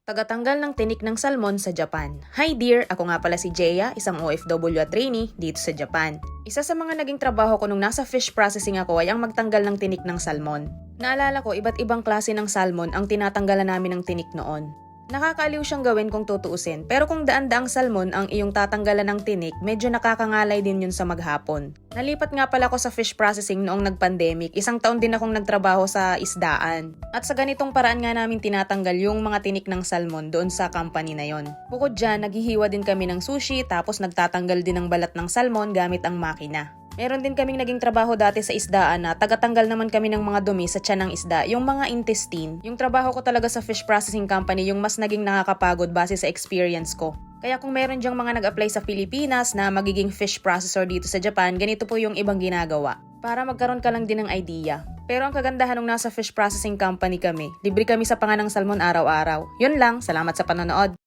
Tagatanggal ng tinik ng salmon sa Japan. Hi dear! Ako nga pala si Jeya, isang OFW at trainee dito sa Japan. Isa sa mga naging trabaho ko nung nasa fish processing ako ay ang magtanggal ng tinik ng salmon. Naalala ko, iba't ibang klase ng salmon ang tinatanggalan namin ng tinik noon. Nakakaaliw siyang gawin kung tutuusin, pero kung daan-daang salmon ang iyong tatanggalan ng tinik, medyo nakakangalay din yun sa maghapon. Nalipat nga pala ako sa fish processing noong nag-pandemic, isang taon din akong nagtrabaho sa isdaan. At sa ganitong paraan nga namin tinatanggal yung mga tinik ng salmon doon sa company na yon. Bukod dyan, naghihiwa din kami ng sushi, tapos nagtatanggal din ng balat ng salmon gamit ang makina. Meron din kaming naging trabaho dati sa isdaan na tagatanggal naman kami ng mga dumi sa tiyan ng isda, yung mga intestine. Yung trabaho ko talaga sa fish processing company yung mas naging nakakapagod base sa experience ko. Kaya kung meron dyang mga nag-apply sa Pilipinas na magiging fish processor dito sa Japan, ganito po yung ibang ginagawa. Para magkaroon ka lang din ng idea. Pero ang kagandahan nung nasa fish processing company kami, libre kami sa panganang salmon araw-araw. Yun lang, salamat sa panonood.